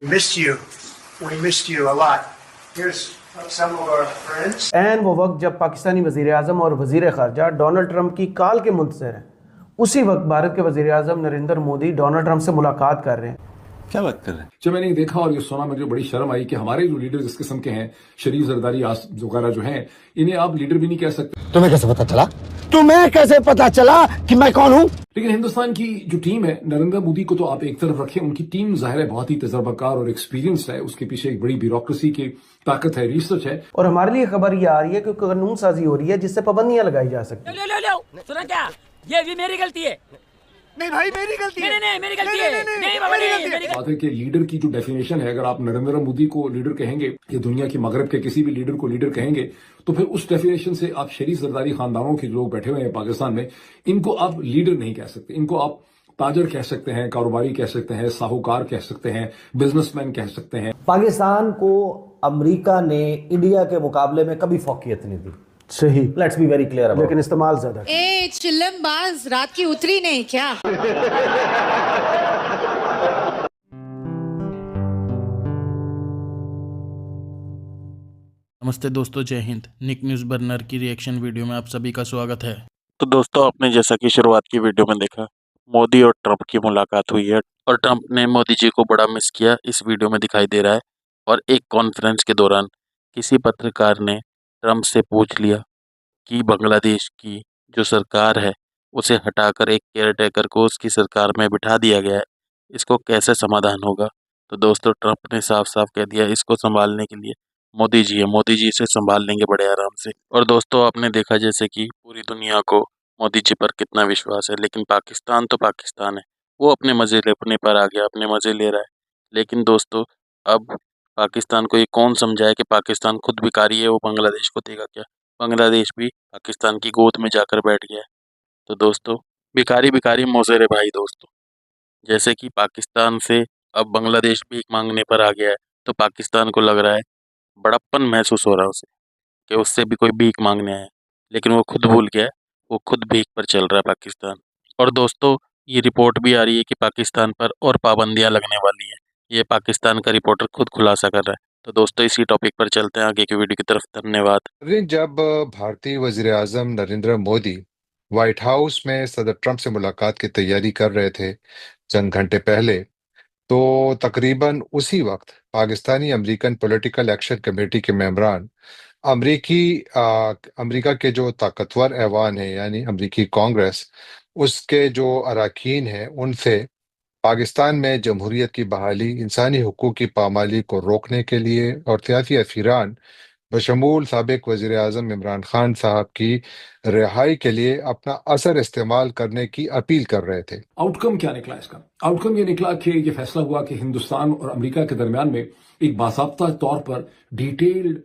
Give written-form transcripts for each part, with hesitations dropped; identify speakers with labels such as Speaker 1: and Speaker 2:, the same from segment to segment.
Speaker 1: Missed you. We missed you a lot. Here's some of our friends.
Speaker 2: एन वो वक्त जब पाकिस्तानी वज़ीर आज़म और वज़ीर ख़ारजा डोनाल्ड ट्रंप की काल के मुंतज़िर हैं, उसी वक्त भारत के वज़ीर आज़म नरेंद्र मोदी डोनाल्ड ट्रंप से मुलाकात कर रहे हैं।
Speaker 3: क्या बात कर रहे हैं?
Speaker 4: जब मैंने देखा और ये सुना, मुझे बड़ी शर्म आई कि हमारे जो लीडर इस किस्म के हैं, शरीफ जरदारी वगैरह जो हैं, इन्हें आप लीडर भी नहीं कह सकते।
Speaker 5: तुम्हें कैसे पता चला कि मैं कौन हूँ?
Speaker 4: लेकिन हिंदुस्तान की जो टीम है, नरेंद्र मोदी को तो आप एक तरफ रखें, उनकी टीम जाहिर है बहुत ही तजर्बाकार और एक्सपीरियंस है, उसके पीछे एक बड़ी ब्यूरोक्रेसी की ताकत है, रिसर्च है।
Speaker 2: और हमारे लिए खबर ये आ रही है कि कानून साजी हो रही है जिससे पाबंदियां लगाई जा सकती हैं।
Speaker 6: लो सुना क्या? ये भी मेरी गलती है।
Speaker 1: नहीं भाई, मेरी गलती है।
Speaker 6: नहीं मेरी गलती है। नहीं बाबा नहीं मेरी गलती।
Speaker 4: बात है कि लीडर की जो डेफिनेशन है, अगर आप नरेंद्र मोदी को लीडर कहेंगे या दुनिया की मगरब के किसी भी लीडर को लीडर कहेंगे, तो फिर उस डेफिनेशन से आप शरीफ जरदारी खानदानों के लोग बैठे हुए हैं पाकिस्तान में, इनको आप लीडर नहीं कह सकते। इनको आप ताजर कह सकते हैं, कारोबारी कह सकते हैं, साहूकार कह सकते हैं, बिजनेसमैन कह सकते हैं।
Speaker 7: पाकिस्तान को अमेरिका ने इंडिया के मुकाबले में कभी फौकियत नहीं दी।
Speaker 2: सही,
Speaker 7: लेट्स बी वेरी क्लियर।
Speaker 2: लेकिन इस्तेमाल ज्यादा।
Speaker 8: ए चिल्लमबाज, रात की उतरी नहीं क्या?
Speaker 9: नमस्ते दोस्तों, जय हिंद। निक न्यूज़ बर्नर की रिएक्शन वीडियो में आप सभी का स्वागत है।
Speaker 10: तो दोस्तों, आपने जैसा कि शुरुआत की वीडियो में देखा, मोदी और ट्रंप की मुलाकात हुई है और ट्रंप ने मोदी जी को बड़ा मिस किया, इस वीडियो में दिखाई दे रहा है। और एक कॉन्फ्रेंस के दौरान किसी पत्रकार ने ट्रंप से पूछ लिया कि बांग्लादेश की जो सरकार है उसे हटाकर एक केयरटेकर को उसकी सरकार में बिठा दिया गया है, इसको कैसे समाधान होगा। तो दोस्तों, ट्रंप ने साफ साफ कह दिया इसको संभालने के लिए मोदी जी है, मोदी जी इसे संभाल लेंगे बड़े आराम से। और दोस्तों, आपने देखा जैसे कि पूरी दुनिया को मोदी जी पर कितना विश्वास है, लेकिन पाकिस्तान तो पाकिस्तान है, वो अपने मज़े लेने पर आ गया, अपने मज़े ले रहा है। लेकिन दोस्तों, अब पाकिस्तान को ये कौन समझाए कि पाकिस्तान खुद भिखारी है, वो बांग्लादेश को देगा क्या? बांग्लादेश भी पाकिस्तान की गोद में जाकर बैठ गया है। तो दोस्तों, भिखारी भिखारी मोसेरे भाई। दोस्तों, जैसे कि पाकिस्तान से अब बांग्लादेश भीख मांगने पर आ गया है, तो पाकिस्तान को लग रहा है, बड़प्पन महसूस हो रहा है उसे कि उससे भी कोई भीख मांगने आया है, लेकिन वो खुद भूल गया है, वो खुद भीख पर चल रहा है पाकिस्तान। और दोस्तों, ये रिपोर्ट भी आ रही है कि पाकिस्तान पर और पाबंदियां लगने वाली है, ये पाकिस्तान का रिपोर्टर खुद खुलासा कर रहा है। तो दोस्तों, इसी टॉपिक पर चलते हैं आगे की वीडियो की तरफ। धन्यवाद।
Speaker 11: जब भारतीय वजीर आजम नरेंद्र मोदी व्हाइट हाउस में सदर ट्रंप से मुलाकात की तैयारी कर रहे थे चंद घंटे पहले, तो तकरीबन उसी वक्त Pakistani American political action committee के मेंबरान अमेरिका के जो ताकतवर ऐवान है, यानी अमेरिकी कांग्रेस, उसके जो अरकान हैं, उनसे पाकिस्तान में जमहूरियत की बहाली, इंसानी हुकूक की पामाली को रोकने के लिए और सियासी अफीरान बशमूल साबिक वजीर आजम इमरान खान साहब की रिहाई के लिए अपना असर इस्तेमाल करने की अपील कर रहे थे।
Speaker 4: आउटकम क्या निकला इसका? आउटकम ये निकला कि ये फैसला हुआ कि हिंदुस्तान और अमेरिका के दरमियान में एक बाकायदा तौर पर डिटेल्ड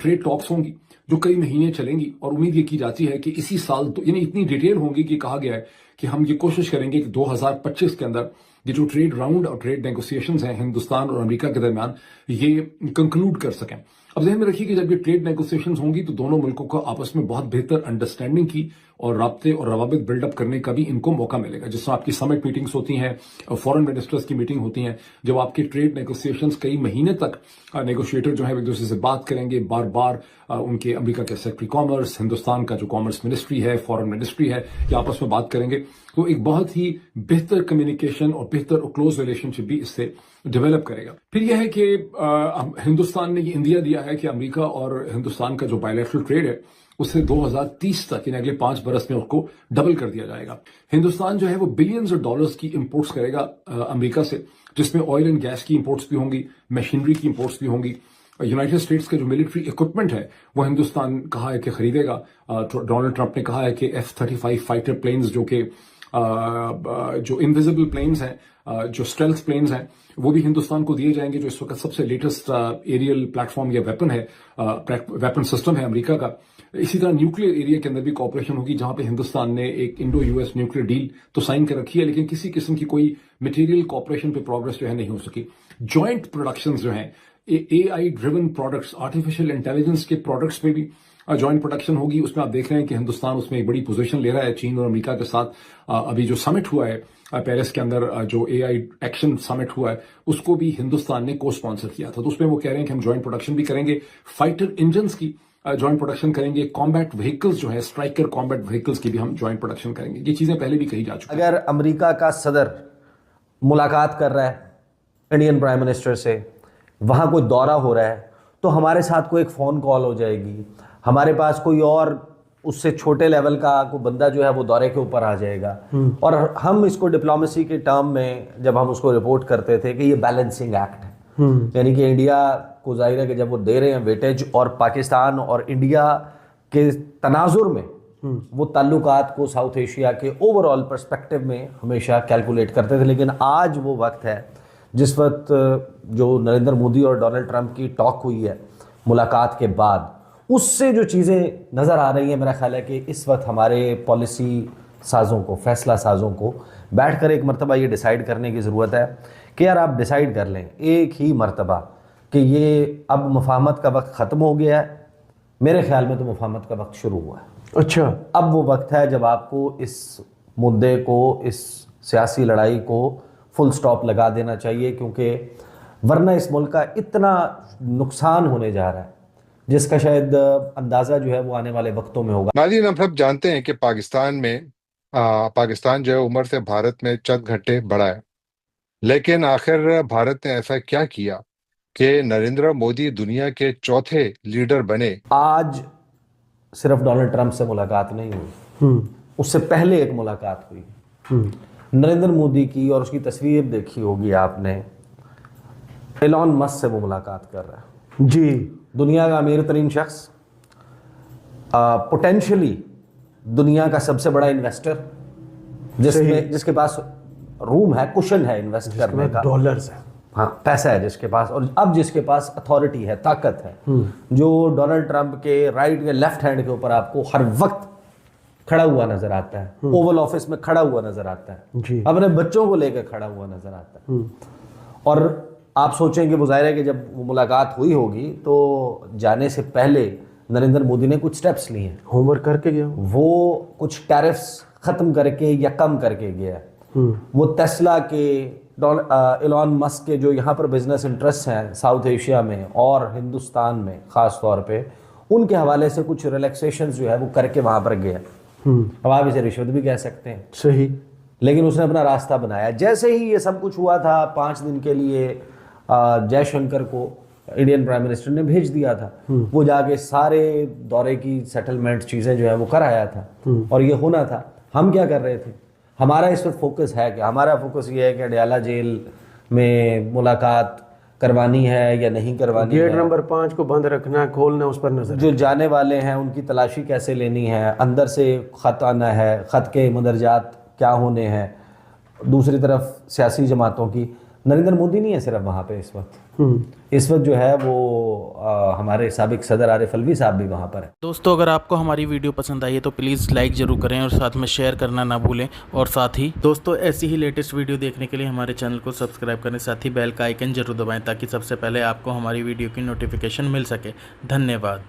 Speaker 4: ट्रेड टॉक्स होंगी जो कई महीने चलेंगी, और उम्मीद ये की जाती है कि इसी साल, तो यानी इतनी डिटेल होंगी कि कहा गया है कि हम ये कोशिश करेंगे कि 2025 के अंदर ये जो ट्रेड राउंड और ट्रेड नेगोशिएशंस हैं हिंदुस्तान और अमेरिका के दरमियान, ये कंक्लूड कर सकें। अब ध्यान में रखिए कि जब ये ट्रेड नेगोशिएशंस होंगी तो दोनों मुल्कों को आपस में बहुत बेहतर अंडरस्टैंडिंग की और राब्ते और रवाबित बिल्डअप करने का भी इनको मौका मिलेगा। जिस तरह आपकी समिट मीटिंग्स होती हैं, फॉरेन मिनिस्टर्स की मीटिंग होती हैं, जब आपके ट्रेड नेगोशिएशंस कई महीने तक नेगोशिएटर जो है एक दूसरे से बात करेंगे, बार बार उनके अमेरिका के सेक्रेटरी कॉमर्स, हिंदुस्तान का जो कॉमर्स मिनिस्ट्री है, फॉरेन मिनिस्ट्री है, ये आपस में बात करेंगे, तो एक बहुत ही बेहतर कम्युनिकेशन और बेहतर और क्लोज रिलेशनशिप भी इससे डेवलप करेगा। फिर यह है कि हिंदुस्तान ने ये इंदिया दिया है कि अमेरिका और हिंदुस्तान का जो बायलैटरल ट्रेड है उसे 2030 तक, यानी अगले 5 बरस में उसको डबल कर दिया जाएगा। हिंदुस्तान जो है वो बिलियंस ऑफ डॉलर्स की इंपोर्ट्स करेगा अमेरिका से, जिसमें ऑयल एंड गैस की इंपोर्ट्स भी होंगी, मशीनरी की इंपोर्ट्स भी होंगी। यूनाइटेड स्टेट्स का जो मिलिट्री इक्विपमेंट है वो हिंदुस्तान कहा है कि खरीदेगा। डोनाल्ड ट्रंप ने कहा है कि F-35 फाइटर प्लेन्स, जो इनविजिबल प्लेन्स हैं, जो स्टेल्थ प्लेन्स हैं, वो भी हिंदुस्तान को दिए जाएंगे, जो इस वक्त सबसे लेटेस्ट एरियल प्लेटफॉर्म या वेपन है, वेपन सिस्टम है अमेरिका का। इसी तरह न्यूक्लियर एरिया के अंदर भी कॉपरेशन होगी, जहां पे हिंदुस्तान ने एक इंडो यूएस न्यूक्लियर डील तो साइन कर रखी है, लेकिन किसी किस्म की कोई मटेरियल कॉपरेशन पे प्रोग्रेस जो है नहीं हो सकी। जॉइंट प्रोडक्शंस जो हैं, AI driven products, artificial intelligence के प्रोडक्ट्स पे भी जॉइंट प्रोडक्शन होगी, उसमें आप देख रहे हैं कि हिंदुस्तान उसमें एक बड़ी पोजीशन ले रहा है चीन और अमेरिका के साथ। अभी जो समिट हुआ है पेरिस के अंदर, जो AI एक्शन समिट हुआ है, उसको भी हिंदुस्तान ने को स्पॉन्सर किया था। तो उसमें वो कह रहे हैं कि हम जॉइंट प्रोडक्शन भी करेंगे, फाइटर इंजन्स की जॉइंट प्रोडक्शन करेंगे, कॉम्बैट व्हीकल्स जो है स्ट्राइकर कॉम्बैट व्हीकल्स की भी हम जॉइंट प्रोडक्शन करेंगे। ये चीजें पहले भी कही जा चुकी हैं।
Speaker 7: अगर अमेरिका का सदर मुलाकात कर रहा है इंडियन प्राइम मिनिस्टर से, वहाँ कोई दौरा हो रहा है, तो हमारे साथ कोई एक फ़ोन कॉल हो जाएगी, हमारे पास कोई और उससे छोटे लेवल का कोई बंदा जो है वो दौरे के ऊपर आ जाएगा। और हम इसको डिप्लोमेसी के टर्म में जब हम उसको रिपोर्ट करते थे कि ये बैलेंसिंग एक्ट है, यानी कि इंडिया को जाहिर है कि जब वो दे रहे हैं वेटेज, और पाकिस्तान और इंडिया के तनाजुर में वो ताल्लुकात को साउथ एशिया के ओवरऑल पर्सपेक्टिव में हमेशा कैलकुलेट करते थे। लेकिन आज वो वक्त है जिस वक्त जो नरेंद्र मोदी और डोनाल्ड ट्रंप की टॉक हुई है मुलाकात के बाद, उससे जो चीज़ें नज़र आ रही हैं, मेरा ख्याल है कि इस वक्त हमारे पॉलिसी साज़ों को, फैसला साज़ों को बैठकर एक मरतबा ये डिसाइड करने की ज़रूरत है कि यार आप डिसाइड कर लें एक ही मरतबा कि ये अब मुफाहमत का वक्त ख़त्म हो गया है। मेरे ख्याल में तो मुफाहमत का वक्त शुरू हुआ है।
Speaker 2: अच्छा,
Speaker 7: अब वो वक्त है जब आपको इस मुद्दे को, इस सियासी लड़ाई को फुल स्टॉप लगा देना चाहिए, क्योंकि वरना इस मुल्क का इतना नुकसान होने जा रहा है जिसका शायद अंदाज़ा जो है वो आने वाले वक्तों में होगा।
Speaker 11: नाज़रीन, हम सब जानते हैं कि पाकिस्तान जो है उम्र से भारत में चंद घंटे बड़ा है, लेकिन आखिर भारत ने ऐसा क्या किया कि नरेंद्र मोदी दुनिया के चौथे लीडर बने?
Speaker 7: आज सिर्फ डोनाल्ड ट्रंप से मुलाकात नहीं हुई, उससे पहले एक मुलाकात हुई नरेंद्र मोदी की, और उसकी तस्वीर देखी होगी आपने, एलॉन मस्क से वो मुलाकात कर रहा है।
Speaker 2: जी,
Speaker 7: दुनिया का अमीर तरीन शख्स, पोटेंशियली दुनिया का सबसे बड़ा इन्वेस्टर, जिसके पास रूम है, कुशन है इन्वेस्ट करने का,
Speaker 2: डॉलर्स है,
Speaker 7: हाँ पैसा है जिसके पास, और अब जिसके पास अथॉरिटी है, ताकत है, जो डोनाल्ड ट्रंप के राइट या लेफ्ट हैंड के ऊपर आपको हर वक्त खड़ा हुआ नजर आता है, ओवल ऑफिस में खड़ा हुआ नजर आता है, अपने बच्चों को लेकर खड़ा हुआ नजर आता है। और आप सोचेंगे वो जाहिर है कि जब वो मुलाकात हुई होगी तो जाने से पहले नरेंद्र मोदी ने कुछ स्टेप्स लिए हैं,
Speaker 2: होमवर्क करके गया,
Speaker 7: वो कुछ टैरिफ्स ख़त्म करके या कम करके गया। वो टेस्ला के, एलॉन मस्क के जो यहाँ पर बिजनेस इंटरेस्ट हैं साउथ एशिया में और हिंदुस्तान में ख़ास तौर पे, उनके हवाले से कुछ रिलैक्सेशंस जो है वो करके वहाँ पर गया। अब आप इसे रिश्वत भी कह सकते हैं,
Speaker 2: सही,
Speaker 7: लेकिन उसने अपना रास्ता बनाया। जैसे ही ये सब कुछ हुआ था, 5 दिन के लिए जयशंकर को इंडियन प्राइम मिनिस्टर ने भेज दिया था, वो जाके सारे दौरे की सेटलमेंट चीज़ें जो है वो कर आया था, और ये होना था। हम क्या कर रहे थे? हमारा इस वक्त फोकस है कि हमारा फोकस ये है कि अडयाला जेल में मुलाकात करवानी है या नहीं करवानी है,
Speaker 2: गेट नंबर 5 को बंद रखना, खोलना, उस पर नजर,
Speaker 7: जो जाने वाले हैं उनकी तलाशी कैसे लेनी है, अंदर से ख़त आना है, ख़त के मंदरजात क्या होने हैं, दूसरी तरफ सियासी जमातों की। नरेंद्र मोदी नहीं है सिर्फ वहाँ पे इस वक्त जो है वो हमारे साबिक सदर आरिफ अलवी साहब भी वहाँ पर है।
Speaker 9: दोस्तों, अगर आपको हमारी वीडियो पसंद आई है तो प्लीज़ लाइक ज़रूर करें और साथ में शेयर करना ना भूलें। और साथ ही दोस्तों, ऐसी ही लेटेस्ट वीडियो देखने के लिए हमारे चैनल को सब्सक्राइब करें, साथ ही बेल का आइकन जरूर दबाएं ताकि सबसे पहले आपको हमारी वीडियो की नोटिफिकेशन मिल सके। धन्यवाद।